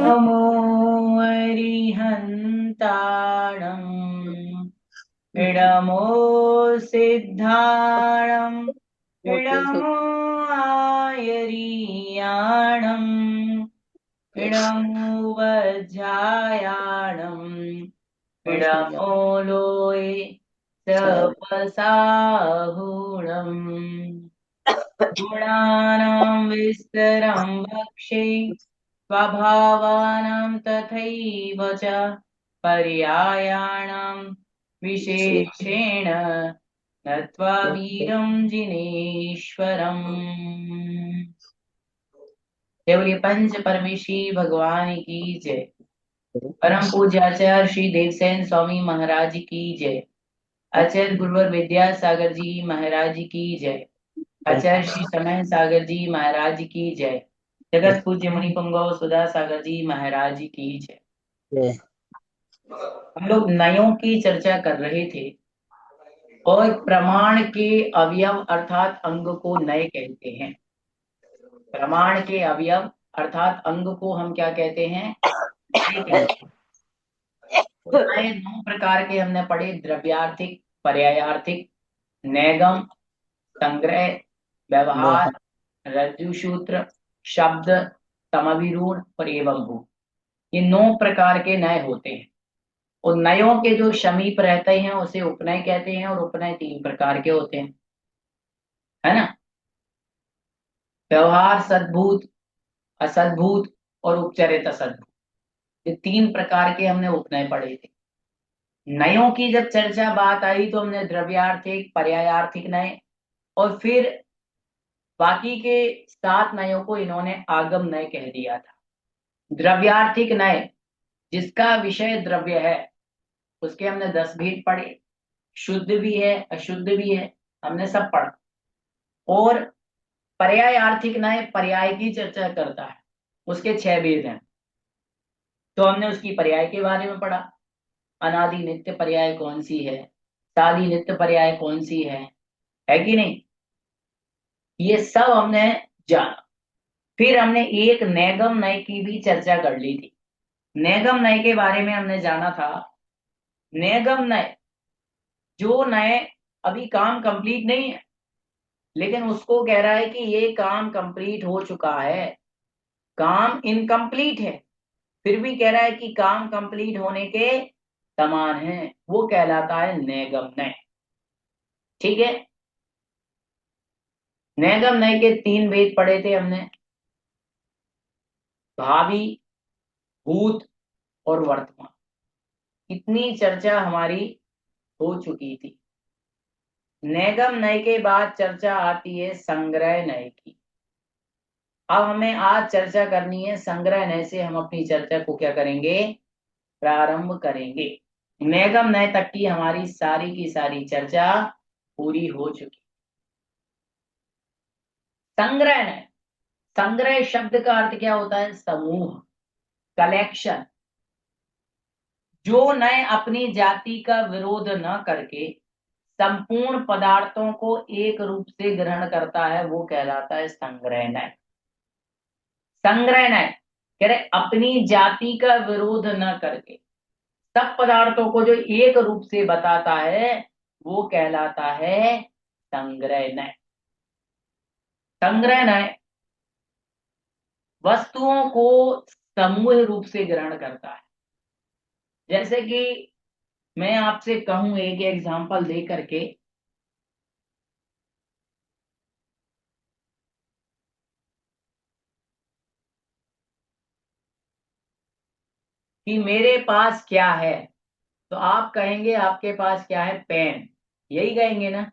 नमो अरिहन्ताणम् इडमो सिद्धाणम् इडमो आयरीयाणम् इडमो वज्रायाणम् इडमो लोये तपसाहुणम् गुणानां विस्तरं वक्षे स्वभावानां तथैव च पर्यायाणां विशेषेण नत्वा वीरं जिनेश्वरम्। केवल पंच परमेशी भगवान की जय। परम पूज्य आचार्य श्री देवसेन स्वामी महाराज की जय। आचार्य गुरुवर विद्यासागर जी महाराज की जय। आचार्य श्री समय सागर जी महाराज की जय। जगत पूज्य मुनि पुंगव सुधा सागर जी महाराज की जय। हम लोग नयों की चर्चा कर रहे थे और प्रमाण के अवयव अर्थात अंग को नय कहते हैं। प्रमाण के अवयव अर्थात अंग को हम क्या कहते हैं? नय कहते हैं। नए 9 प्रकार के हमने पढ़े, द्रव्यार्थिक, पर्यायार्थिक, नैगम, संग्रह, व्यवहार, रज्जुसूत्र, शब्द, समविरूढ़ और एवं भू। ये 9 प्रकार के नय होते हैं और नयों के जो समीप रहते हैं उसे उपनय कहते हैं और उपनय 3 प्रकार के होते हैं, है ना? व्यवहार सद्भूत, असद्भूत और उपचरित असद्भूत, ये 3 प्रकार के हमने उपनय पढ़े थे। नयों की जब चर्चा बात आई तो हमने द्रव्यार्थिक, पर्यायार्थिक नय और फिर बाकी के 7 नयों को इन्होंने आगम नय कह दिया था। द्रव्यार्थिक नय जिसका विषय द्रव्य है उसके हमने 10 भेद पढ़े, शुद्ध भी है अशुद्ध भी है, हमने सब पढ़ा। और पर्यायार्थिक नय पर्याय की चर्चा करता है, उसके 6 भेद हैं, तो हमने उसकी पर्याय के बारे में पढ़ा। अनादि नित्य पर्याय कौन सी है, सादी नित्य पर्याय कौन सी है कि नहीं, ये सब हमने जाना। फिर हमने एक नैगम नय की भी चर्चा कर ली थी। नैगम नय के बारे में हमने जाना था, नैगम नय जो नय अभी काम कंप्लीट नहीं है लेकिन उसको कह रहा है कि ये काम कंप्लीट हो चुका है, काम इनकम्प्लीट है फिर भी कह रहा है कि काम कंप्लीट होने के समान है, वो कहलाता है नैगम नय। ठीक है, नैगम नय के 3 भेद पढ़े थे हमने, भावी, भूत और वर्तमान। इतनी चर्चा हमारी हो चुकी थी। नैगम नय के बाद चर्चा आती है संग्रह नय की। अब हमें आज चर्चा करनी है संग्रह नय से, हम अपनी चर्चा को क्या करेंगे, प्रारंभ करेंगे। नैगम नय तक की हमारी सारी की सारी चर्चा पूरी हो चुकी। संग्रह नय, संग्रह शब्द का अर्थ क्या होता है? समूह, कलेक्शन। जो नय अपनी जाति का विरोध न करके संपूर्ण पदार्थों को एक रूप से ग्रहण करता है वो कहलाता है संग्रह नय। संग्रह नय कह रहे अपनी जाति का विरोध न करके सब पदार्थों को जो एक रूप से बताता है वो कहलाता है संग्रह नय। संग्रह नय वस्तुओं को समूह रूप से ग्रहण करता है। जैसे कि मैं आपसे कहूं एक एग्जांपल दे करके, कि मेरे पास क्या है, तो आप कहेंगे आपके पास क्या है? पेन। यही कहेंगे ना,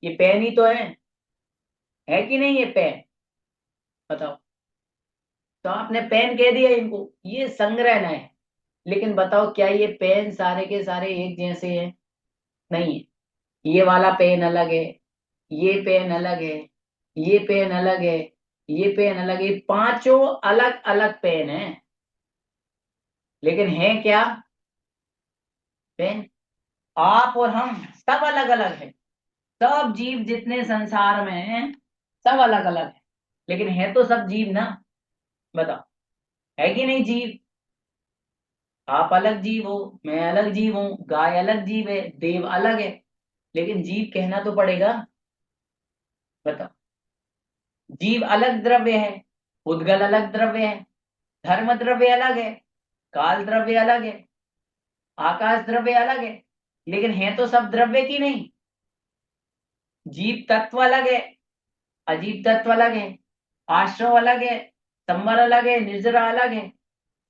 ये पेन ही तो है कि नहीं? ये पेन। बताओ। तो आपने पेन कह दिया इनको, ये संग्रह है। लेकिन बताओ क्या ये पेन सारे के सारे एक जैसे हैं? नहीं है। ये वाला पेन अलग है, ये पेन अलग है, ये पेन अलग है, ये पेन अलग है, पांचों अलग अलग पेन है। लेकिन है क्या? पेन। आप और हम सब अलग अलग है। सब जीव जितने संसार में हैं सब अलग अलग है, लेकिन है तो सब जीव ना। बताओ, है कि नहीं जीव? आप अलग जीव हो, मैं अलग जीव हूँ, गाय अलग जीव है, देव अलग है, लेकिन जीव कहना तो पड़ेगा। बताओ। जीव अलग द्रव्य है, उद्गल अलग द्रव्य है, धर्म द्रव्य अलग है, काल द्रव्य अलग है, आकाश द्रव्य अलग है, लेकिन है तो सब द्रव्य की नहीं। जीव तत्व अलग है, अजीब तत्व अलग है, आश्रव अलग है, संवर अलग है, निर्जरा अलग है,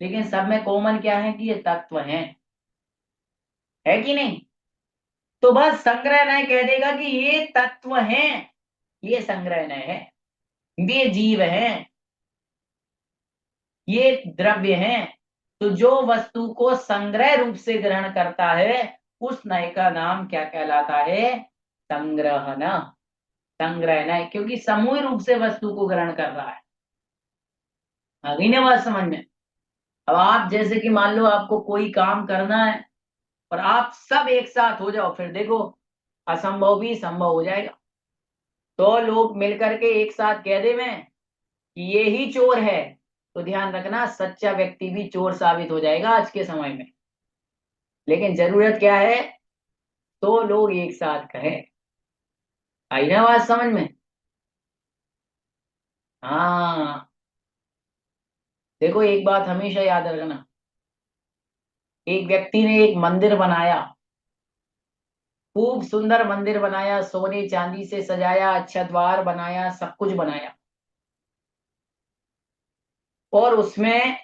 लेकिन सब में कॉमन क्या है कि ये तत्व है कि नहीं? तो बस संग्रह नय कह देगा कि ये तत्व है, ये संग्रह नय है, ये जीव है, ये द्रव्य है। तो जो वस्तु को संग्रह रूप से ग्रहण करता है उस नय का नाम क्या कहलाता है? संग्रहण। संग्रह नय, क्योंकि समूह रूप से वस्तु को ग्रहण कर रहा है। आ गई ना बात समझ में? अब आप जैसे कि मान लो आपको कोई काम करना है और आप सब एक साथ हो जाओ, फिर देखो असंभव भी संभव हो जाएगा। तो लोग मिलकर के एक साथ कह दे मैं कि ये ही चोर है, तो ध्यान रखना सच्चा व्यक्ति भी चोर साबित हो जाएगा आज के समय में। लेकिन जरूरत क्या है? तो लोग एक साथ कहें। आई ना बात समझ में? हाँ। देखो एक बात हमेशा याद रखना, एक व्यक्ति ने एक मंदिर बनाया, खूब सुंदर मंदिर बनाया, सोने चांदी से सजाया, अच्छा द्वार बनाया, सब कुछ बनाया, और उसमें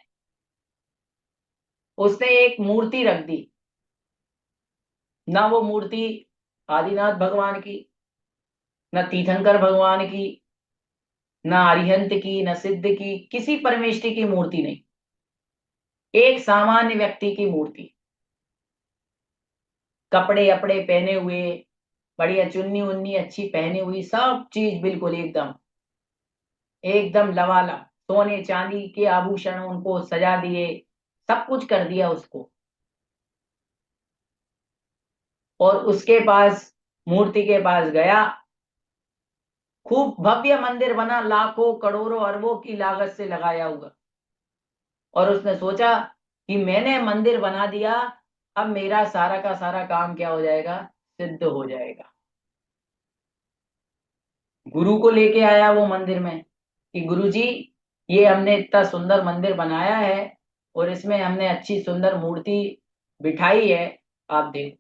उसने एक मूर्ति रख दी। ना वो मूर्ति आदिनाथ भगवान की, न तीर्थंकर भगवान की, न अरिहंत की, न सिद्ध की, किसी परमेष्टि की मूर्ति नहीं, एक सामान्य व्यक्ति की मूर्ति। कपड़े अपड़े पहने हुए, बढ़िया चुन्नी उन्नी अच्छी पहनी हुई, सब चीज बिल्कुल एकदम एकदम लवाला, सोने चांदी के आभूषण उनको सजा दिए, सब कुछ कर दिया उसको। और उसके पास, मूर्ति के पास गया, खूब भव्य मंदिर बना, लाखों करोड़ों अरबों की लागत से लगाया हुआ। और उसने सोचा कि मैंने मंदिर बना दिया, अब मेरा सारा का सारा काम क्या हो जाएगा? सिद्ध हो जाएगा। गुरु को लेके आया वो मंदिर में कि गुरु जी, ये हमने इतना सुंदर मंदिर बनाया है और इसमें हमने अच्छी सुंदर मूर्ति बिठाई है, आप देखो।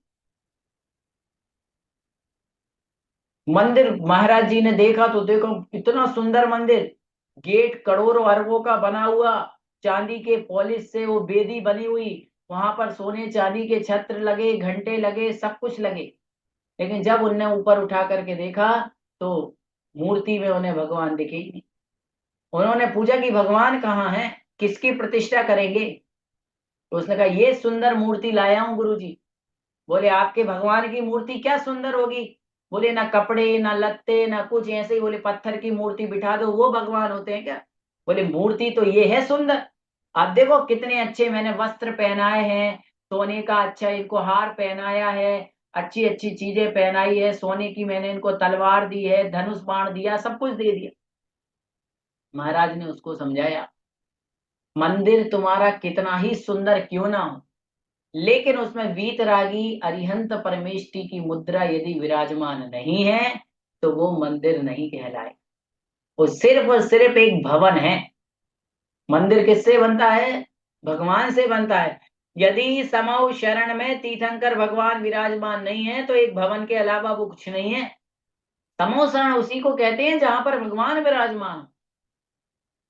मंदिर महाराज जी ने देखा तो देखो इतना सुंदर मंदिर, गेट करोड़ों अरबों का बना हुआ, चांदी के पॉलिश से वो बेदी बनी हुई, वहां पर सोने चांदी के छत्र लगे, घंटे लगे, सब कुछ लगे। लेकिन जब उनने ऊपर उठा करके देखा तो मूर्ति में उन्हें भगवान दिखे ही नहीं। उन्होंने पूछा कि भगवान कहाँ है, किसकी प्रतिष्ठा करेंगे? तो उसने कहा ये सुंदर मूर्ति लाया हूं गुरु जी। बोले आपके भगवान की मूर्ति क्या सुंदर होगी? बोले ना कपड़े ना लत्ते ना कुछ, ऐसे ही बोले पत्थर की मूर्ति बिठा दो वो भगवान होते हैं क्या? बोले मूर्ति तो ये है सुंदर, आप देखो कितने अच्छे मैंने वस्त्र पहनाए हैं, सोने का अच्छा इनको हार पहनाया है, अच्छी अच्छी चीजें पहनाई है, सोने की मैंने इनको तलवार दी है, धनुष बाण दिया, सब कुछ दे दिया। महाराज ने उसको समझाया, मंदिर तुम्हारा कितना ही सुंदर क्यों ना हो, लेकिन उसमें वीतरागी अरिहंत परमेष्टि की मुद्रा यदि विराजमान नहीं है तो वो मंदिर नहीं कहलाए। वो सिर्फ और सिर्फ एक भवन है। मंदिर किससे बनता है? भगवान से बनता है। यदि समौ शरण में तीर्थंकर भगवान विराजमान नहीं है तो एक भवन के अलावा वो कुछ नहीं है। समौ शरण उसी को कहते हैं जहां पर भगवान विराजमान हो।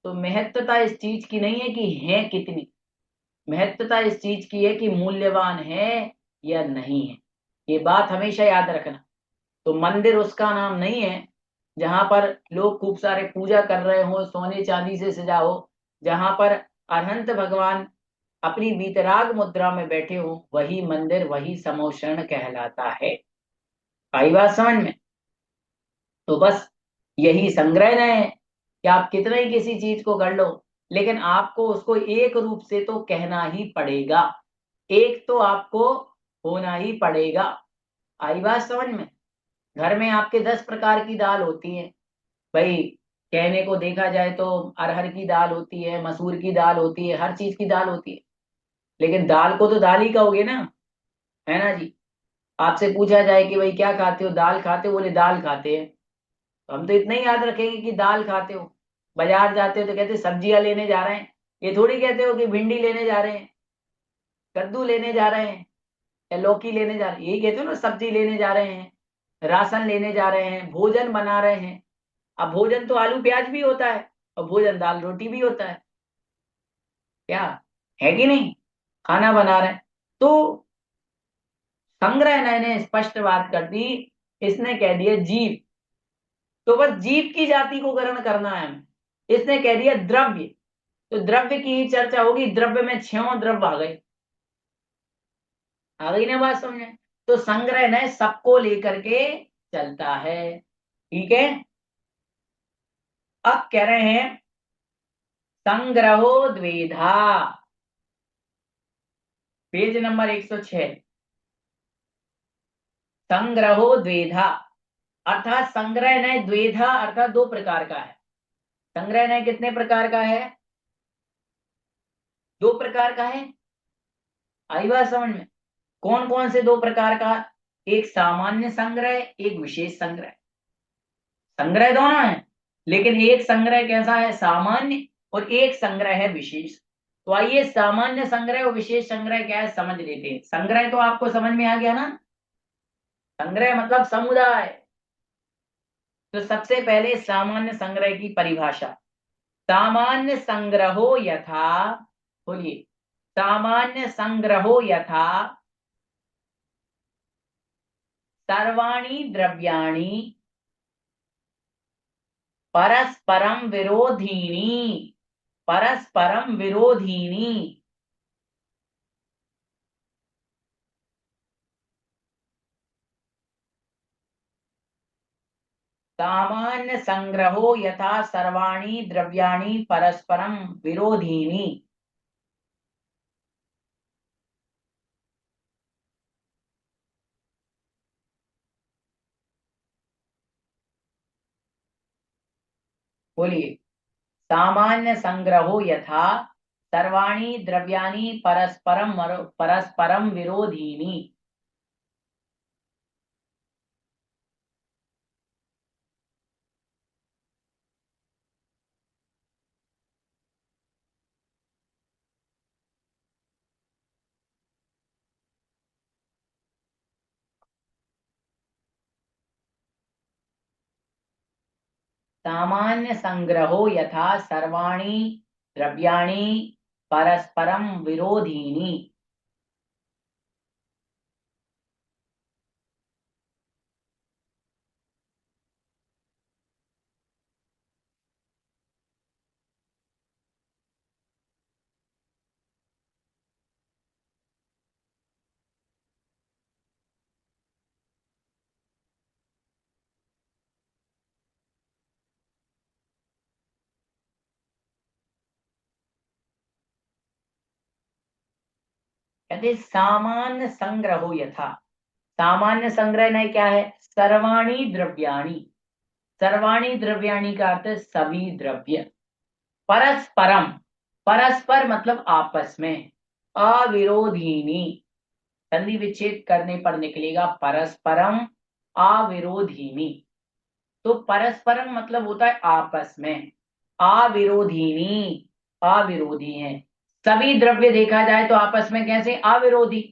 तो महत्वता इस चीज की नहीं है कि है कितनी, महत्वता इस चीज की है कि मूल्यवान है या नहीं है। ये बात हमेशा याद रखना। तो मंदिर उसका नाम नहीं है जहां पर लोग खूब सारे पूजा कर रहे हो, सोने चांदी से सजा हो, जहां पर अनंत भगवान अपनी वीतराग मुद्रा में बैठे हो, वही मंदिर, वही समोषण कहलाता है। आई बात समझ में? तो बस यही संग्रह है कि आप कितना ही किसी चीज को कर लो, लेकिन आपको उसको एक रूप से तो कहना ही पड़ेगा, एक तो आपको होना ही पड़ेगा। आई बात समझ में? घर में आपके 10 प्रकार की दाल होती है भाई, कहने को देखा जाए तो अरहर की दाल होती है, मसूर की दाल होती है, हर चीज की दाल होती है, लेकिन दाल को तो दाल ही कहोगे ना, है ना जी? आपसे पूछा जाए कि भाई क्या खाते हो, दाल खाते हो, बोले दाल खाते हैं, तो हम तो इतना ही याद रखेंगे कि दाल खाते हो। बाजार जाते हो तो कहते सब्जियां लेने जा रहे हैं, ये थोड़ी कहते हो कि भिंडी लेने जा रहे हैं, कद्दू लेने जा रहे हैं, या लौकी लेने जा रहे हैं, यही कहते हो ना, सब्जी लेने जा रहे हैं, राशन लेने जा रहे हैं, भोजन बना रहे हैं। अब भोजन तो आलू प्याज भी होता है, और भोजन दाल रोटी भी होता है, क्या है कि नहीं? खाना बना रहे हैं। तो संग्रह ने स्पष्ट बात कर दी, इसने कह दिया जीव, तो बस जीव की जाति को ग्रहण करना है हमें। इसने कह दिया द्रव्य, तो द्रव्य की ही चर्चा होगी, द्रव्य में 6 द्रव्य आ गई ना बात समझ में? तो संग्रह ने सबको लेकर के चलता है, ठीक है। अब कह रहे हैं संग्रहो द्वेधा, पेज नंबर 106। संग्रहो द्वेधा, अर्थात संग्रह न्याय द्वेधा अर्थात 2 प्रकार का है। संग्रह न्याय कितने प्रकार का है? 2 प्रकार का है। आई बात समझ में? कौन कौन से 2 प्रकार का? एक सामान्य संग्रह, एक विशेष संग्रह। संग्रह दोनों है, लेकिन एक संग्रह कैसा है? सामान्य, और एक संग्रह है विशेष। तो आइए सामान्य संग्रह और विशेष संग्रह क्या है समझ लेते हैं। संग्रह तो आपको समझ में आ गया ना, संग्रह मतलब समुदाय। तो सबसे पहले सामान्य संग्रह की परिभाषा। सामान्य संग्रहो यथा, बोलिए, सामान्य संग्रहो यथा सर्वाणि द्रव्याणि परस्परम विरोधीनि, परस्परम विरोधीनि। सामान्य संग्रहो यथा सर्वाणि द्रव्याणि परस्परम विरोधीनि। बोलिए, सामान्य संग्रहो यथा सर्वाणि द्रव्याणि परस्परम विरोधीनि। सामान्य संग्रहो यथा सर्वाणि द्रव्याणि परस्परम विरोधीनि। कहते सामान्य संग्रहो यथा, सामान्य संग्रह नहीं क्या है? सर्वाणी द्रव्याणि, सर्वाणी द्रव्याणि का अर्थ है सभी द्रव्य। परस्परम, परस्पर मतलब आपस में, अविरोधीनी, संधि विच्छेद करने पर निकलेगा परस्परम अविरोधीनी। तो परस्परम मतलब होता है आपस में, अविरोधीनी, अविरोधी है। सभी द्रव्य देखा जाए तो आपस में कैसे? अविरोधी,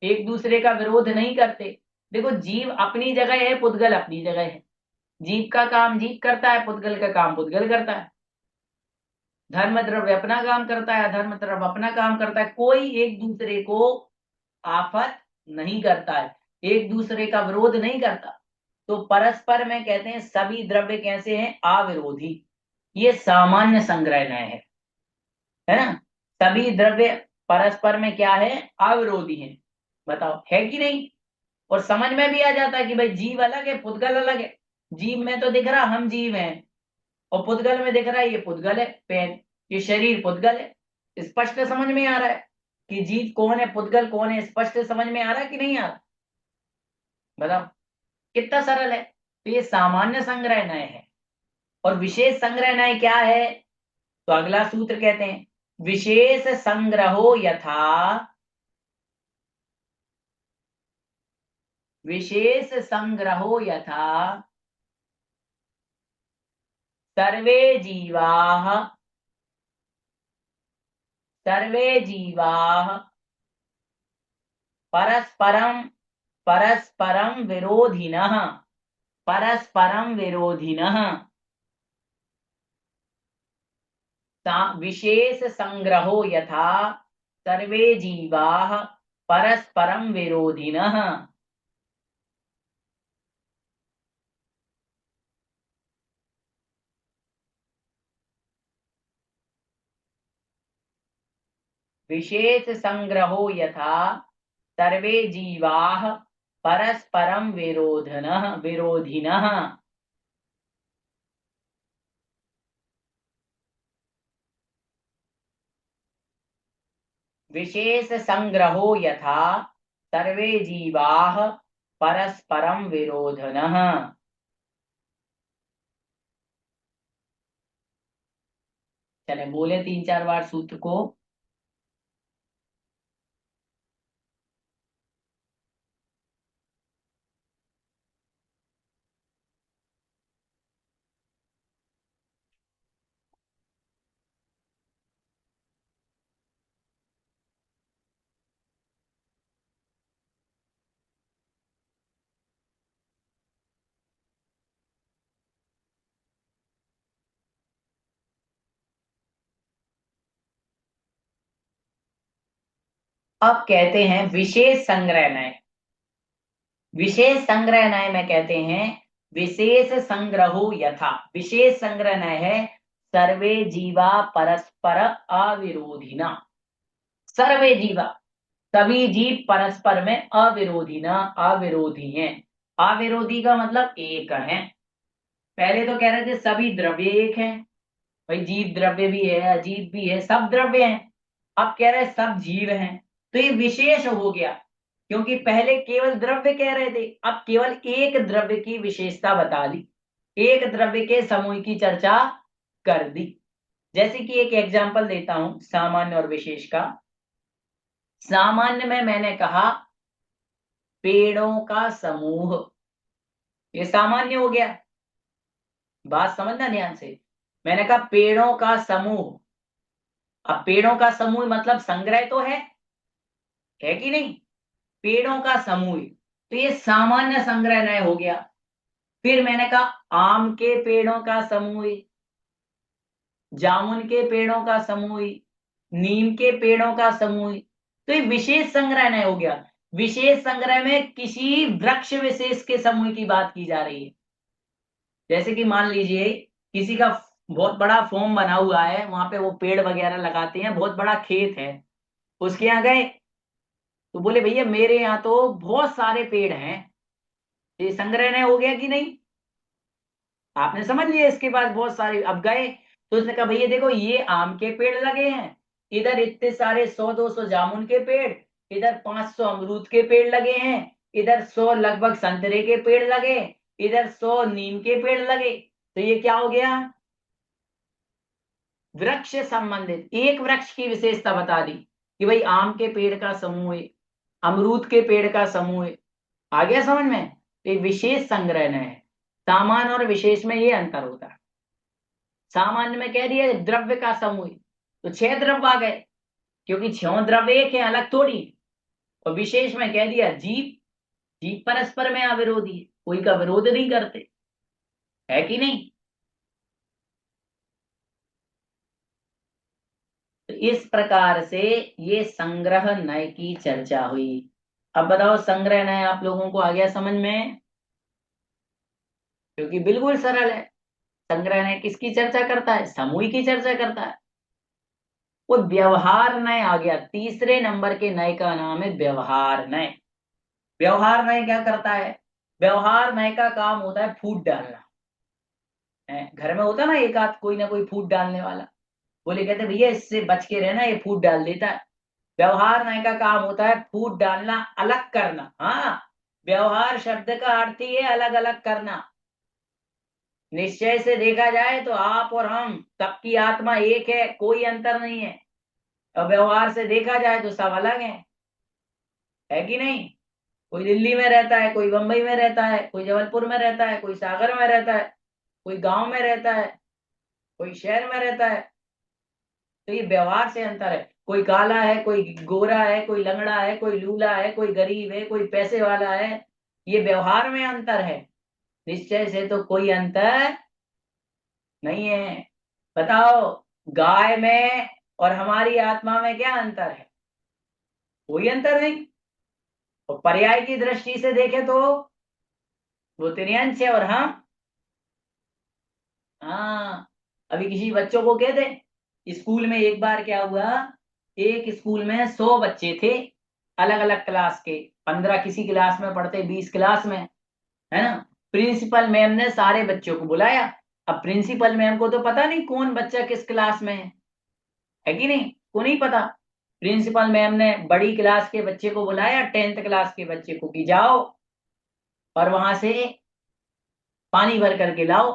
एक दूसरे का विरोध नहीं करते। देखो, जीव अपनी जगह है, पुद्गल अपनी जगह है। जीव का काम जीव करता है, पुद्गल का काम पुद्गल करता है। धर्म द्रव्य अपना काम करता है, अधर्म द्रव्य अपना काम करता है। कोई एक दूसरे को आफत नहीं करता है, एक दूसरे का विरोध नहीं करता। तो परस्पर में कहते हैं सभी द्रव्य कैसे हैं, अविरोधी। ये सामान्य संग्रह न्याय है ना। सभी द्रव्य परस्पर में क्या है, अविरोधी है। बताओ है कि नहीं। और समझ में भी आ जाता है कि भाई जीव अलग है, पुद्गल अलग है। जीव में तो दिख रहा हम जीव हैं, और पुद्गल में दिख रहा है ये पुद्गल है, पेन, ये शरीर पुद्गल है। स्पष्ट समझ में आ रहा है कि जीव कौन है, पुद्गल कौन है, स्पष्ट समझ में आ रहा है कि नहीं आ रहा। बताओ कितना सरल है। तो ये सामान्य संग्रह न्याय है। और विशेष संग्रह न्याय क्या है, तो अगला सूत्र कहते हैं विशेष संग्रहो यथा, विशेष संग्रहो यथा सर्वे जीवाः, सर्वे जीवाः परस्परम, परस्परम विरोधिनः, परस्परम विरोधिनः विशेष संग्रहो यथा सर्वे जीवाः परस्परम विरोधिनः। विशेष संग्रहो यथा सर्वे जीवाः परस्परम विरोधिनः, विरोधिनः विशेष संग्रहो यथा सर्वे जीवाः परस्परम विरोधिनः। चले बोले तीन चार बार सूत्र को। अब कहते हैं विशेष संग्रह न्याय। विशेष संग्रह न्याय में कहते हैं विशेष संग्रहो यथा, विशेष संग्रह न्याय है सर्वे जीवा परस्पर अविरोधिना। सर्वे जीवा, सभी जीव परस्पर में अविरोधी ना, अविरोधी हैं। अविरोधी का मतलब एक है। पहले तो कह रहे थे सभी द्रव्य एक हैं, भाई जीव द्रव्य भी है, अजीव भी है, सब द्रव्य हैं। अब कह रहे हैं सब जीव हैं, तो ये विशेष हो गया। क्योंकि पहले केवल द्रव्य कह रहे थे, अब केवल एक द्रव्य की विशेषता बता दी, एक द्रव्य के समूह की चर्चा कर दी। जैसे कि एक एग्जांपल देता हूं सामान्य और विशेष का। सामान्य में मैंने कहा पेड़ों का समूह, ये सामान्य हो गया। बात समझना ध्यान से। मैंने कहा पेड़ों का समूह। अब पेड़ों का समूह मतलब संग्रह तो है कि नहीं। पेड़ों का समूह, तो ये सामान्य संग्रह नय हो गया। फिर मैंने कहा आम के पेड़ों का समूह, जामुन के पेड़ों का समूह, नीम के पेड़ों का समूह, तो ये विशेष संग्रह नय हो गया। विशेष संग्रह में किसी वृक्ष विशेष के समूह की बात की जा रही है। जैसे कि मान लीजिए किसी का बहुत बड़ा फॉर्म बना हुआ है, वहां पे वो पेड़ वगैरह लगाते हैं, बहुत बड़ा खेत है, उसके यहाँ गए तो बोले भैया मेरे यहाँ तो बहुत सारे पेड़ हैं। ये संग्रह हो गया कि नहीं। आपने समझ लिया इसके पास बहुत सारे। अब गए तो उसने कहा भैया देखो ये आम के पेड़ लगे हैं, इधर इतने सारे 100-200 जामुन के पेड़, इधर 500 अमरूद के पेड़ लगे हैं, इधर 100 लगभग संतरे के पेड़ लगे, इधर 100 नीम के पेड़ लगे। तो ये क्या हो गया, वृक्ष से संबंधित एक वृक्ष की विशेषता बता दी कि भाई आम के पेड़ का समूह है, अमरूद के पेड़ का समूह है। आ गया समझ में। एक विशेष संग्रह है। सामान्य और विशेष में ये अंतर होता है। सामान्य में कह दिया द्रव्य का समूह, तो 6 द्रव्य आ गए, क्योंकि 6 द्रव्य एक है, अलग थोड़ी। और विशेष में कह दिया जीव, जीव परस्पर में अविरोधी है, कोई का विरोध नहीं करते, है कि नहीं। तो इस प्रकार से ये संग्रह नय की चर्चा हुई। अब बताओ संग्रह नय आप लोगों को आ गया समझ में। क्योंकि बिल्कुल सरल है। संग्रह नय किसकी चर्चा करता है? समूह की चर्चा करता है। वो व्यवहार नय आ गया, तीसरे नंबर के नय का नाम है व्यवहार नय। व्यवहार नय क्या करता है? व्यवहार नय का काम होता है फूट डालना। घर में होता ना एक आध कोई ना कोई फूट डालने वाला, बोले कहते भैया इससे बच के रहना, ये फूट डाल देता है। व्यवहार नय का काम होता है फूट डालना, अलग करना। हाँ, व्यवहार शब्द का अर्थ ही है अलग अलग करना। निश्चय से देखा जाए तो आप और हम सबकी आत्मा एक है, कोई अंतर नहीं है। और व्यवहार से देखा जाए तो सब अलग है कि नहीं? कोई दिल्ली में रहता है, कोई बंबई में रहता है, कोई जबलपुर में रहता है, कोई सागर में रहता है, कोई गांव में रहता है, कोई शहर में रहता है। तो ये व्यवहार से अंतर है। कोई काला है, कोई गोरा है, कोई लंगड़ा है, कोई लूला है, कोई गरीब है, कोई पैसे वाला है। ये व्यवहार में अंतर है। निश्चय से तो कोई अंतर नहीं है। बताओ, गाय में और हमारी आत्मा में क्या अंतर है? कोई अंतर नहीं। और पर्याय की दृष्टि से देखें तो वो तिर्यंश है और हम। हाँ, अभी किसी बच्चों को कह दे, स्कूल में एक बार क्या हुआ, एक स्कूल में 100 बच्चे थे, अलग अलग क्लास के। 15 किसी क्लास में पढ़ते, 20 क्लास में, है ना। प्रिंसिपल मैम ने सारे बच्चों को बुलाया। अब प्रिंसिपल मैम को तो पता नहीं कौन बच्चा किस क्लास में है कि नहीं, को नहीं पता। प्रिंसिपल मैम ने बड़ी क्लास के बच्चे को बुलाया, 10th क्लास के बच्चे को, कि जाओ और वहां से पानी भर करके लाओ।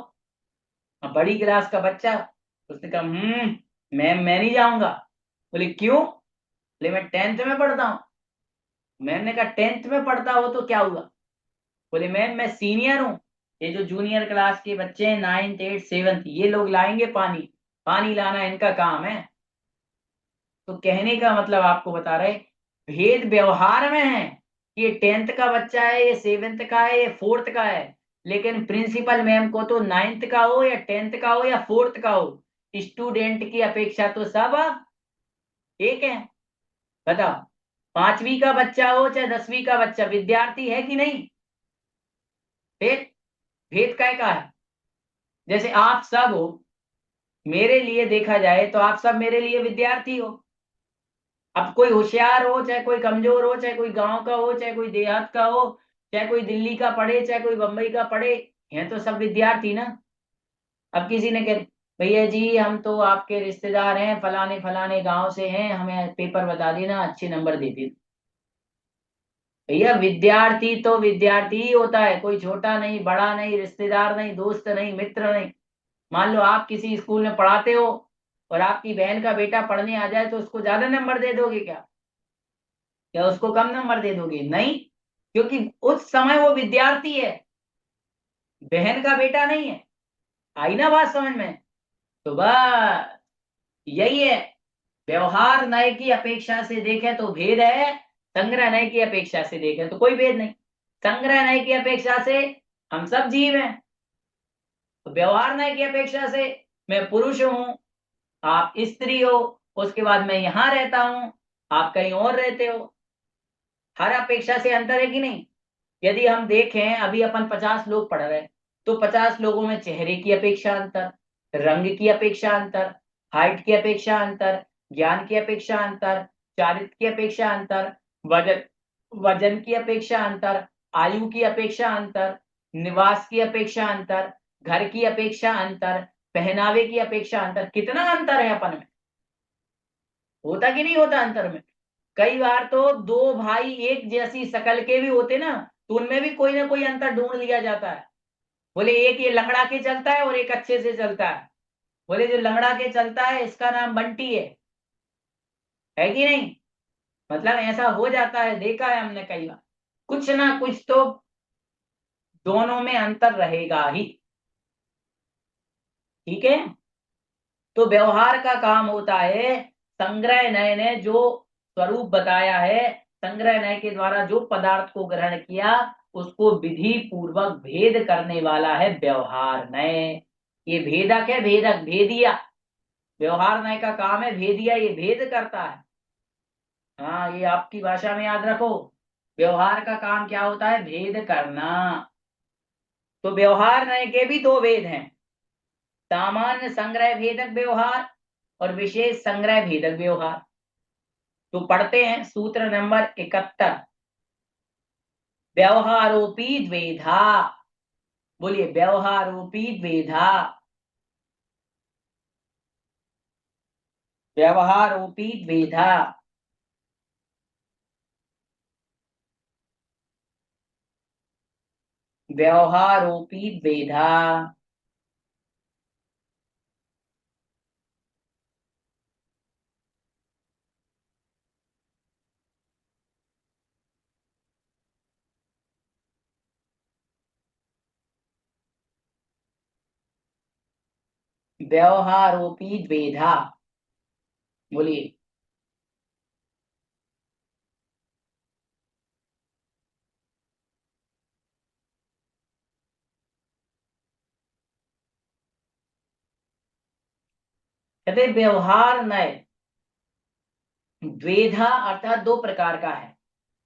अब बड़ी क्लास का बच्चा, उसने कहा मैम मैं नहीं जाऊंगा। बोले क्यों? बोले मैं 10th में पढ़ता हूँ। मैम ने कहा 10th में पढ़ता हो तो क्या हुआ? बोले मैम मैं सीनियर हूँ, ये जो जूनियर क्लास के बच्चे हैं 9th 8th 7th, ये लोग लाएंगे पानी, पानी लाना इनका काम है। तो कहने का मतलब आपको बता रहे, भेद व्यवहार में है। ये 10th का बच्चा है, ये 7th का है, ये 4th का है। लेकिन प्रिंसिपल मैम को तो 9th का हो या 10th का हो या 4th का हो, स्टूडेंट की अपेक्षा तो सब एक है। बताओ, 5वीं का बच्चा हो चाहे 10वीं का बच्चा, विद्यार्थी है कि नहीं? भेद, भेद काय का है? जैसे आप सब हो, मेरे लिए देखा जाए तो आप सब मेरे लिए विद्यार्थी हो। अब कोई होशियार हो चाहे कोई कमजोर हो, चाहे कोई गांव का हो चाहे कोई देहात का हो, चाहे कोई दिल्ली का पढ़े चाहे कोई बंबई का पढ़े, हैं तो सब विद्यार्थी ना। अब किसी ने कह, भैया जी हम तो आपके रिश्तेदार हैं, फलाने फलाने गांव से हैं, हमें पेपर बता देना, अच्छे नंबर दे देना। भैया विद्यार्थी तो विद्यार्थी ही होता है, कोई छोटा नहीं, बड़ा नहीं, रिश्तेदार नहीं, दोस्त नहीं, मित्र नहीं। मान लो आप किसी स्कूल में पढ़ाते हो और आपकी बहन का बेटा पढ़ने आ जाए, तो उसको ज्यादा नंबर दे दोगे क्या? या उसको कम नंबर दे दोगे? नहीं, क्योंकि उस समय वो विद्यार्थी है, बहन का बेटा नहीं है। आई ना बात समझ में? तो बस यही है। व्यवहार नय की अपेक्षा से देखें तो भेद है, संग्रह नय की अपेक्षा से देखें तो कोई भेद नहीं। संग्रह नय की अपेक्षा से हम सब जीव हैं, तो व्यवहार नय की अपेक्षा से मैं पुरुष हूं, आप स्त्री हो, उसके बाद मैं यहां रहता हूं, आप कहीं और रहते हो। हर अपेक्षा से अंतर है कि नहीं? यदि हम देखें, अभी अपन 50 लोग पढ़ रहे हैं, तो 50 लोगों में चेहरे की अपेक्षा अंतर, रंग की अपेक्षा अंतर, हाइट की अपेक्षा अंतर, ज्ञान की अपेक्षा अंतर, चारित्र की अपेक्षा अंतर, वजन वजन की अपेक्षा अंतर, आयु की अपेक्षा अंतर, निवास की अपेक्षा अंतर, घर की अपेक्षा अंतर, पहनावे की अपेक्षा अंतर। कितना अंतर है अपन में? होता कि नहीं होता अंतर में? कई बार तो दो भाई एक जैसी शकल के भी होते ना, तो उनमें भी कोई ना कोई अंतर ढूंढ लिया जाता है। बोले एक ये लंगड़ा के चलता है और एक अच्छे से चलता है, बोले जो लंगड़ा के चलता है इसका नाम बंटी है कि नहीं? मतलब ऐसा हो जाता है, देखा है हमने कई बार। कुछ ना कुछ तो दोनों में अंतर रहेगा ही। ठीक है। तो व्यवहार का काम होता है, संग्रह नय ने जो स्वरूप बताया है, संग्रह नय के द्वारा जो पदार्थ को ग्रहण किया, उसको विधि पूर्वक भेद करने वाला है व्यवहार नय। ये भेदक है, भेदक, भेदिया। व्यवहार नय का काम है भेदिया, ये भेद करता है। हाँ, ये आपकी भाषा में याद रखो, व्यवहार का काम क्या होता है? भेद करना। तो व्यवहार नय के भी दो भेद हैं, सामान्य संग्रह भेदक व्यवहार और विशेष संग्रह भेदक व्यवहार। तो पढ़ते हैं सूत्र नंबर 71, व्यवहारोपी द्वेधा। बोलिए, व्यवहारोपी द्वेधा। व्यवहारोपी द्वेधा। व्यवहारोपी द्वेधा। व्यवहारोपी द्वेधा। बोलिए। कहते व्यवहार नय द्वेधा अर्थात दो प्रकार का है।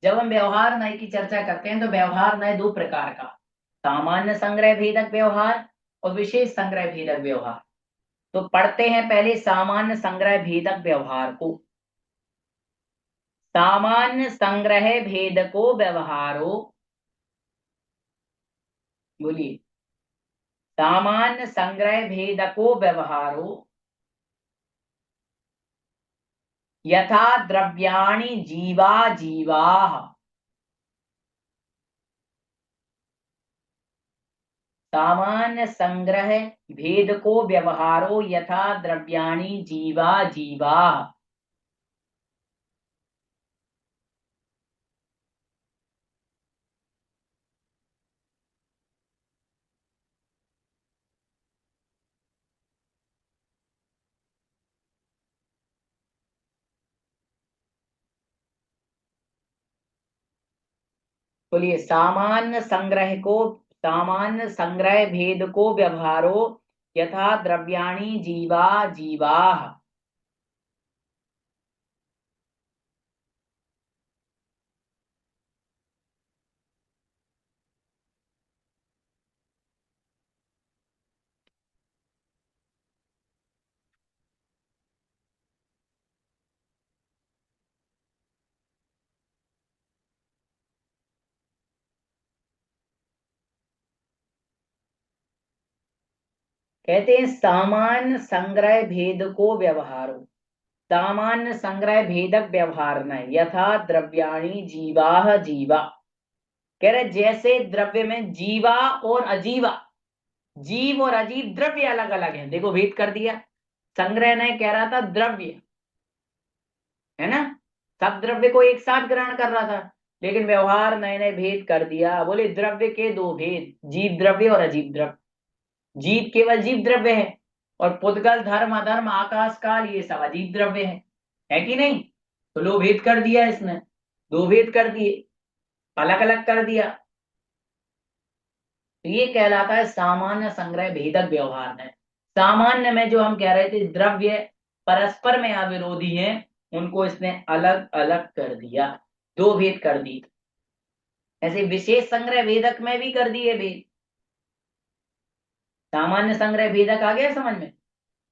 जब हम व्यवहार नय की चर्चा करते हैं तो व्यवहार नय दो प्रकार का, सामान्य संग्रह भेदक व्यवहार और विशेष संग्रह भेदक व्यवहार। तो पढ़ते हैं पहले सामान्य संग्रह भेदक व्यवहार को। सामान्य संग्रह भेदको व्यवहारो। बोलिए, सामान्य संग्रह भेदको व्यवहारो यथा द्रव्याणि जीवा जीवाः। सामान्य संग्रह भेदको व्यवहारो यथा द्रव्याणि जीवा जीवाः। बोलिए, सामान्य संग्रह भेद को व्यवहारो यथा द्रव्याणि जीवा जीवाः। कहते हैं सामान्य संग्रह भेद को व्यवहारो, सामान्य संग्रह भेदक व्यवहार न यथा द्रव्याणि जीवा जीवा। कह रहे जैसे द्रव्य में जीवा और अजीवा, जीव और अजीव द्रव्य अलग अलग है। देखो भेद कर दिया। संग्रह ने कह रहा था द्रव्य है ना, सब द्रव्य को एक साथ ग्रहण कर रहा था, लेकिन व्यवहार नए नए भेद कर दिया। बोले द्रव्य के दो भेद, जीव द्रव्य और अजीव द्रव्य। जीव केवल जीव द्रव्य है और पुद्गल धर्म अधर्म आकाश काल ये सब अजीव द्रव्य है कि नहीं। तो लो भेद कर दिया इसने, दो भेद कर दिए, अलग अलग कर दिया। तो ये कहलाता है सामान्य संग्रह भेदक व्यवहार है। सामान्य में जो हम कह रहे थे द्रव्य परस्पर में अविरोधी हैं, उनको इसने अलग अलग कर दिया, दो भेद कर दी। ऐसे विशेष संग्रह भेदक में भी कर दिए भेद। सामान्य संग्रह भेदक आ गया समझ में।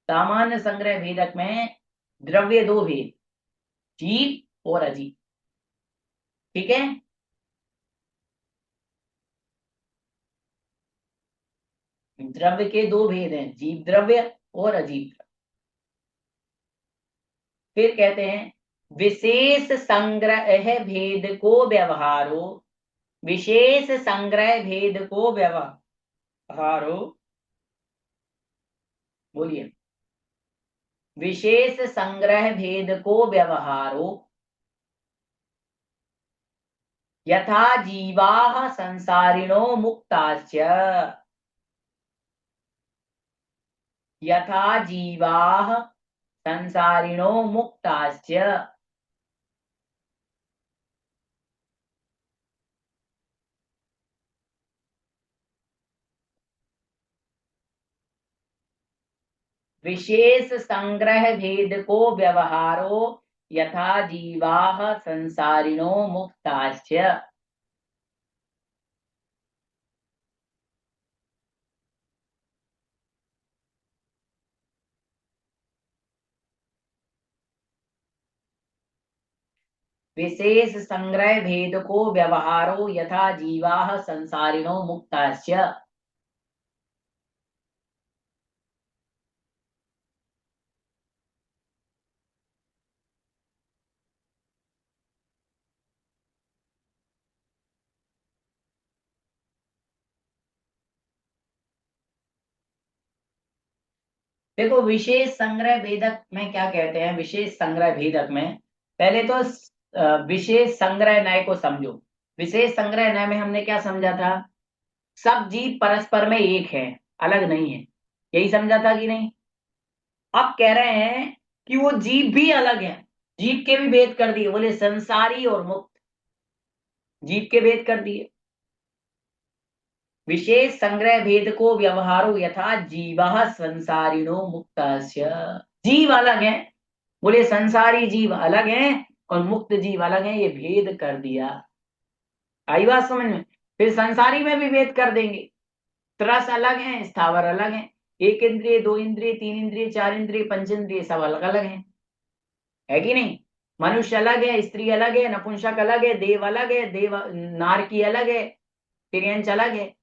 सामान्य संग्रह भेदक में द्रव्य दो भेद, जीव और अजीव। ठीक है। द्रव्य के दो भेद हैं, जीव द्रव्य और अजीव द्रव्य। फिर कहते हैं विशेष संग्रह भेद को व्यवहारो, विशेष संग्रह भेद को व्यवहारो। बोलिए, विशेष संग्रह भेद को व्यवहारो यथा जीवाः संसारिणो मुक्ताश्च। यथा जीवाः संसारिणो मुक्ताश्च। विशेष संग्रह भेद को व्यवहारो यथा जीवाः संसारिणो मुक्ताश्च। विशेष संग्रह भेद को व्यवहारो यथा जीवा संसारिणो मुक्तास्य। देखो, विशेष संग्रह भेदक में क्या कहते हैं? विशेष संग्रह भेदक में पहले तो विशेष संग्रह न्याय को समझो। विशेष संग्रह न्याय में हमने क्या समझा था? सब जीव परस्पर में एक है, अलग नहीं है। यही समझा था कि नहीं? अब कह रहे हैं कि वो जीव भी अलग है। जीव के भी भेद कर दिए, बोले संसारी और मुक्त। जीव के भेद कर दिए। विशेष संग्रह भेद को व्यवहारो यथा जीवा संसारिणो मुक्तस्य। जीव अलग है, बोले संसारी जीव अलग है और मुक्त जीव अलग है, ये भेद कर दिया। आई बात समझ में? फिर संसारी में भी भेद कर देंगे। त्रस अलग है, स्थावर अलग है। एक इंद्रिय, दो इंद्रिय, तीन इंद्रिय, चार इंद्रिय, पंच इंद्रिय, सब अलग अलग है कि नहीं? मनुष्य अलग है, स्त्री अलग है, नपुंसक अलग है, देव अलग है, देव नारकी अलग है, तिर्यंच अलग है।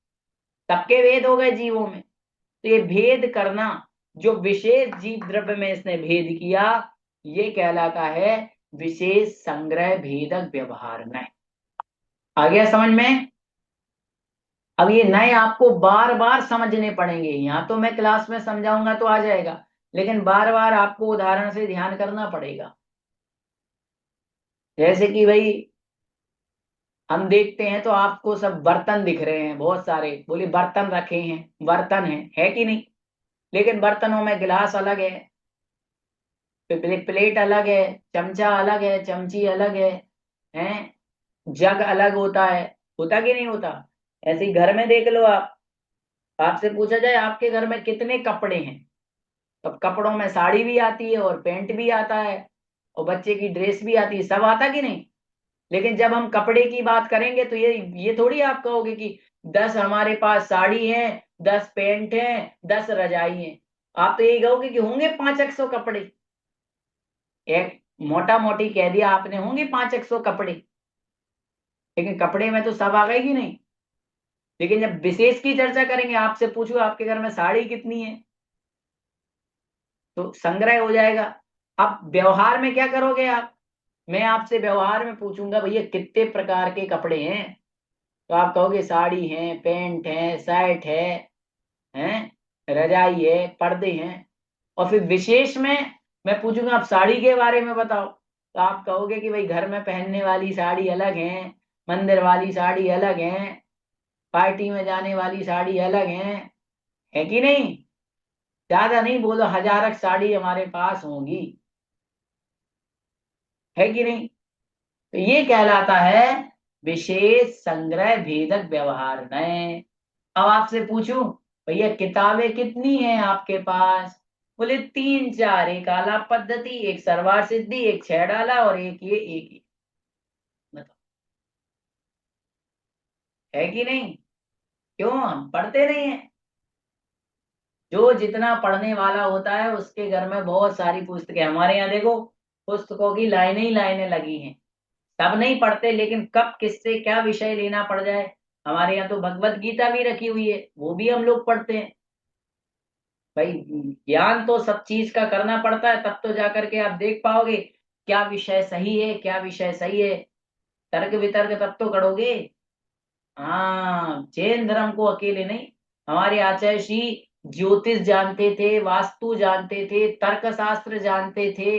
सबके भेद हो गए जीवों में। तो ये भेद करना, जो विशेष जीव द्रव्य में इसने भेद किया, ये कहलाता है विशेष संग्रह भेदक व्यवहार नय। आ गया समझ में? अब ये नए आपको बार बार समझने पड़ेंगे। यहाँ तो मैं क्लास में समझाऊंगा तो आ जाएगा, लेकिन बार बार आपको उदाहरण से ध्यान करना पड़ेगा। जैसे कि भाई हम देखते हैं तो आपको सब बर्तन दिख रहे हैं, बहुत सारे, बोले बर्तन रखे हैं, बर्तन है कि नहीं? लेकिन बर्तनों में गिलास अलग है, प्लेट अलग है, चमचा अलग है, चमची अलग हैं? जग अलग होता कि नहीं होता? ऐसे ही घर में देख लो आप। आपसे पूछा जाए आपके घर में कितने कपड़े हैं, तो कपड़ों में साड़ी भी आती है और पैंट भी आता है और बच्चे की ड्रेस भी आती है, सब आता कि नहीं? लेकिन जब हम कपड़े की बात करेंगे तो ये थोड़ी आप कहोगे कि 10 हमारे पास साड़ी है, 10 पैंट है, 10 रजाई है। आप तो यही कहोगे कि होंगे 500 कपड़े। एक मोटा मोटी कह दिया आपने, होंगे 500 कपड़े। लेकिन कपड़े में तो सब आ गए कि नहीं? लेकिन जब विशेष की चर्चा करेंगे, आपसे पूछो आपके घर में साड़ी कितनी है, तो संग्रह हो जाएगा। अब व्यवहार में क्या करोगे आप? मैं आपसे व्यवहार में पूछूंगा भैया कितने प्रकार के कपड़े हैं, तो आप कहोगे साड़ी है, पैंट है, शर्ट हैं, रजाई है, पर्दे हैं। और फिर विशेष में मैं पूछूंगा आप साड़ी के बारे में बताओ, तो आप कहोगे कि भाई घर में पहनने वाली साड़ी अलग है, मंदिर वाली साड़ी अलग है, पार्टी में जाने वाली साड़ी अलग है कि नहीं? ज्यादा नहीं बोलो, हजारक साड़ी हमारे पास होंगी, है कि नहीं? तो ये कहलाता है विशेष संग्रह भेदक व्यवहार नए। अब आपसे पूछूं भैया किताबें कितनी हैं आपके पास? बोले तीन चार, एक आला पद्धति, एक सरवार सिद्धि, एक छह डाला और एक ये, एक ये। बताओ, है कि नहीं? क्यों हम पढ़ते नहीं है? जो जितना पढ़ने वाला होता है उसके घर में बहुत सारी पुस्तकें। हमारे यहाँ देखो, पुस्तकों की लाइनें ही लाइनें लगी हैं। सब नहीं पढ़ते, लेकिन कब किससे क्या विषय लेना पड़ जाए। हमारे यहाँ तो भगवत गीता भी रखी हुई है, वो भी हम लोग पढ़ते हैं। भाई ज्ञान तो सब चीज का करना पड़ता है, तब तो जाकर के आप देख पाओगे क्या विषय सही है, क्या विषय सही है। तर्क वितर्क तब तो करोगे। हाँ, जैन धर्म को अकेले नहीं, हमारे आचार्य श्री ज्योतिष जानते थे, वास्तु जानते थे, तर्क शास्त्र जानते थे,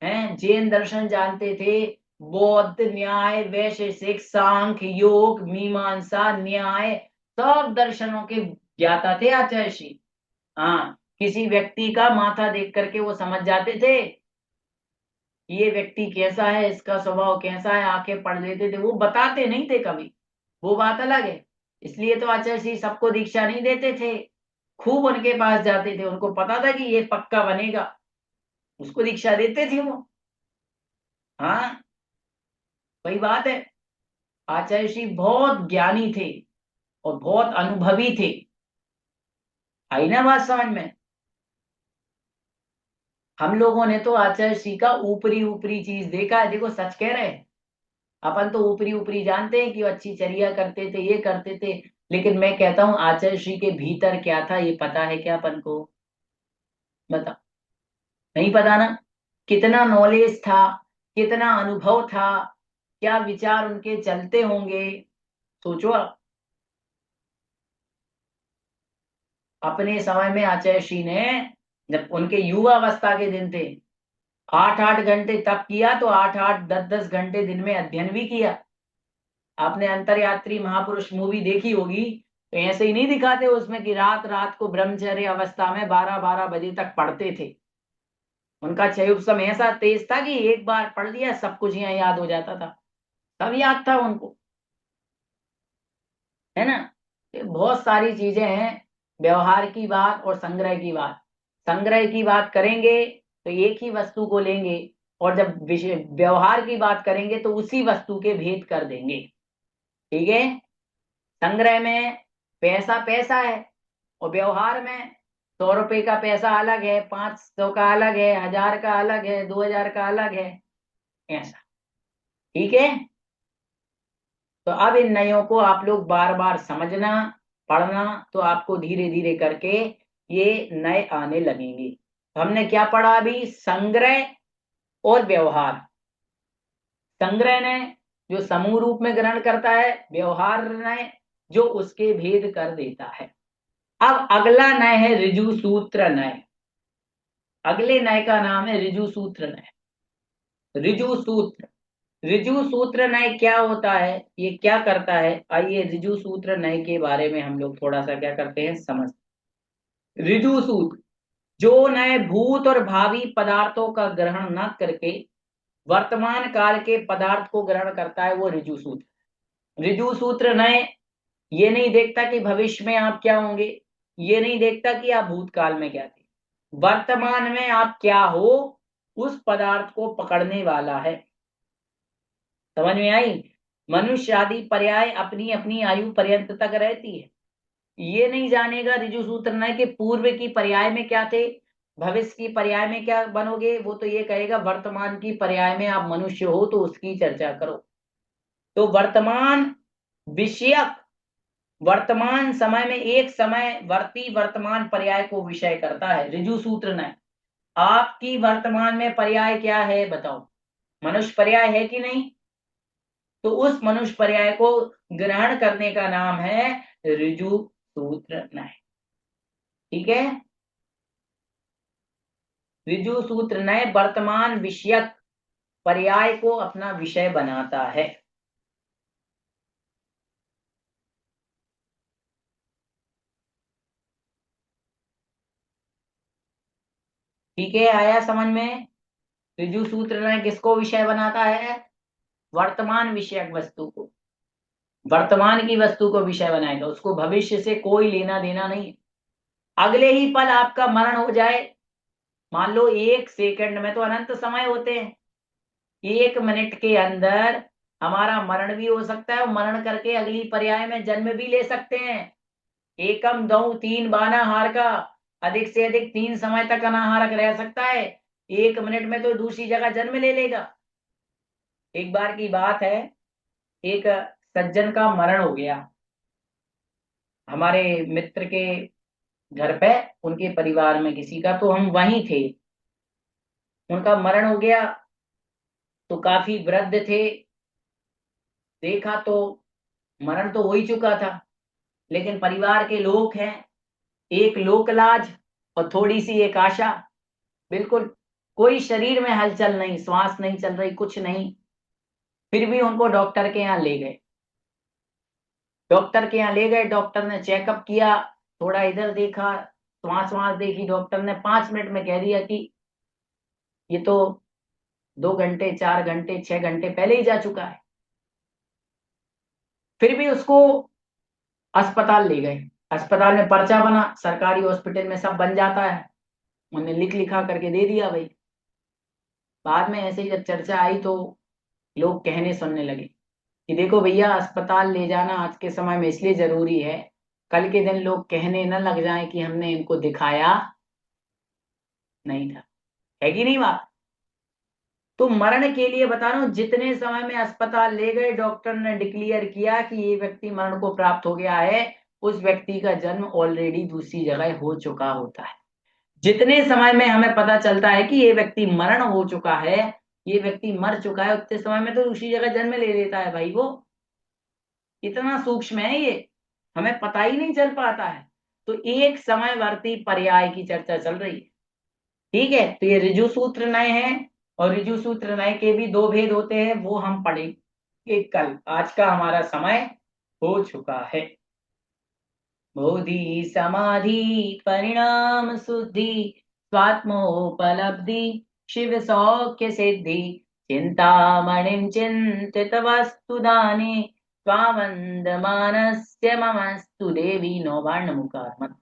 हैं, जैन दर्शन जानते थे, बौद्ध न्याय, वैशेषिक, सांख्य, योग, मीमांसा, न्याय, सब दर्शनों के ज्ञाता थे आचार्य श्री। हाँ, किसी व्यक्ति का माथा देख करके वो समझ जाते थे ये व्यक्ति कैसा है, इसका स्वभाव कैसा है, आंखें पढ़ लेते थे। वो बताते नहीं थे कभी, वो बात अलग है। इसलिए तो आचार्य श्री सबको दीक्षा नहीं देते थे, खूब उनके पास जाते थे, उनको पता था कि ये पक्का बनेगा, उसको दीक्षा देते थे वो। हाँ, वही बात है। आचार्य श्री बहुत ज्ञानी थे और बहुत अनुभवी थे। आई ना बात समझ में? हम लोगों ने तो आचार्य श्री का ऊपरी ऊपरी चीज देखा है। देखो, सच कह रहे हैं, अपन तो ऊपरी ऊपरी जानते हैं कि वो अच्छी चर्या करते थे, ये करते थे, लेकिन मैं कहता हूँ आचार्य श्री के भीतर क्या था ये पता है क्या अपन को? बता, नहीं पता ना। कितना नॉलेज था, कितना अनुभव था, क्या विचार उनके चलते होंगे, सोचो आप। अपने समय में आचार्य श्री ने, जब उनके युवा अवस्था के दिन थे, 8-8 घंटे तप किया तो 8-8 10-10 घंटे दिन में अध्ययन भी किया। आपने अंतरयात्री महापुरुष मूवी देखी होगी, तो ऐसे ही नहीं दिखाते उसमें कि रात रात को ब्रह्मचर्य अवस्था में 12-12 बजे तक पढ़ते थे। उनका चयुप्सम ऐसा तेज था कि एक बार पढ़ लिया सब कुछ यहाँ याद हो जाता था, सब याद था उनको, है ना। ये बहुत सारी चीजें हैं। व्यवहार की बात और संग्रह की बात, संग्रह की बात करेंगे तो एक ही वस्तु को लेंगे, और जब विषय व्यवहार की बात करेंगे तो उसी वस्तु के भेद कर देंगे। ठीक है। संग्रह में पैसा पैसा है, और व्यवहार में 100 रुपए का पैसा अलग है, 500 का अलग है, 1000 का अलग है, 2000 का अलग है, ऐसा। ठीक है। तो अब इन नयों को आप लोग बार बार समझना, पढ़ना, तो आपको धीरे धीरे करके ये नए आने लगेंगे। तो हमने क्या पढ़ा अभी? संग्रह और व्यवहार। संग्रह ने जो समूह रूप में ग्रहण करता है, व्यवहार ने जो उसके भेद कर देता है। अब अगला नय है ऋजु सूत्र नय। अगले नय का नाम है ऋजु सूत्र नय। ऋजु सूत्र, ऋजु सूत्र नय क्या होता है, ये क्या करता है? आइए ऋजु सूत्र नय के बारे में हम लोग थोड़ा सा क्या करते हैं, समझ। ऋजु सूत्र जो नए भूत और भावी पदार्थों का ग्रहण न करके वर्तमान काल के पदार्थ को ग्रहण करता है, वो ऋजु सूत्र। ऋजु सूत्र नय ये नहीं देखता कि भविष्य में आप क्या होंगे, ये नहीं देखता कि आप भूतकाल में क्या थे, वर्तमान में आप क्या हो उस पदार्थ को पकड़ने वाला है। समझ में आई? मनुष्य आदि पर्याय अपनी अपनी आयु पर्यंत तक रहती है। ये नहीं जानेगा ऋजु सूत्र न कि पूर्व की पर्याय में क्या थे, भविष्य की पर्याय में क्या बनोगे, वो तो ये कहेगा वर्तमान की पर्याय में आप मनुष्य हो तो उसकी चर्चा करो। तो वर्तमान विषयक, वर्तमान समय में एक समय वर्ती वर्तमान पर्याय को विषय करता है ऋजु सूत्र न। आपकी वर्तमान में पर्याय क्या है बताओ? मनुष्य पर्याय है कि नहीं? तो उस मनुष्य पर्याय को ग्रहण करने का नाम है ऋजु सूत्र नय। ठीक है। ऋजु सूत्र नय वर्तमान विषयक पर्याय को अपना विषय बनाता है। ठीक है, आया समझ में? ऋजु सूत्र नय किसको विषय बनाता है? वर्तमान विषयक वस्तु को, वर्तमान की वस्तु को विषय बनाएगा, उसको भविष्य से कोई लेना देना नहीं। अगले ही पल आपका मरण हो जाए, मान लो 1 सेकंड में तो अनंत समय होते हैं, 1 मिनट के अंदर हमारा मरण भी हो सकता है, और मरण करके अगली पर्याय में जन्म भी ले सकते हैं। एकम दो तीन बाना हार का, अधिक से अधिक 3 समय तक अनाहारक रह सकता है, 1 मिनट में तो दूसरी जगह जन्म ले लेगा। एक बार की बात है, एक सज्जन का मरण हो गया हमारे मित्र के घर पे, उनके परिवार में किसी का, तो हम वहीं थे। उनका मरण हो गया, तो काफी वृद्ध थे, देखा तो मरण तो हो ही चुका था, लेकिन परिवार के लोग हैं, एक लोक लाज और थोड़ी सी एक आशा। बिल्कुल कोई शरीर में हलचल नहीं, श्वास नहीं चल रही, कुछ नहीं। फिर भी उनको डॉक्टर के यहाँ ले गए। डॉक्टर के यहाँ ले गए, डॉक्टर ने चेकअप किया, थोड़ा इधर देखा, श्वास वास देखी, डॉक्टर ने 5 मिनट में कह दिया कि ये तो 2 घंटे 4 घंटे 6 घंटे पहले ही जा चुका है। फिर भी उसको अस्पताल ले गए। अस्पताल में पर्चा बना, सरकारी हॉस्पिटल में सब बन जाता है, उन्होंने लिख लिखा करके दे दिया भाई। बाद में ऐसे ही जब चर्चा आई तो लोग कहने सुनने लगे कि देखो भैया, अस्पताल ले जाना आज के समय में इसलिए जरूरी है, कल के दिन लोग कहने न लग जाए कि हमने इनको दिखाया नहीं था। है कि नहीं बात? तो मरण के लिए बता रहा हूं, जितने समय में अस्पताल ले गए, डॉक्टर ने डिक्लेयर किया कि ये व्यक्ति मरण को प्राप्त हो गया है, उस व्यक्ति का जन्म ऑलरेडी दूसरी जगह हो चुका होता है। जितने समय में हमें पता चलता है कि ये व्यक्ति मरण हो चुका है, ये व्यक्ति मर चुका है, उतने समय में तो दूसरी जगह जन्म ले लेता है भाई वो। इतना सूक्ष्म है ये, हमें पता ही नहीं चल पाता है। तो एक समयवर्ती पर्याय की चर्चा चल रही है। ठीक है, तो ये ऋजु सूत्र नए हैं, और ऋजु सूत्र नए के भी दो भेद होते हैं, वो हम पढ़ेंगे कल। आज का हमारा समय हो चुका है। बोधि समाधि परिणाम शुद्धि स्वात्मोपलब्धि शिव सौख्य सिद्धि चिंतामणिं चिंतित वस्तु दाने स्वामंद मानस्य ममस्तु देवी नौबाण नमुकार।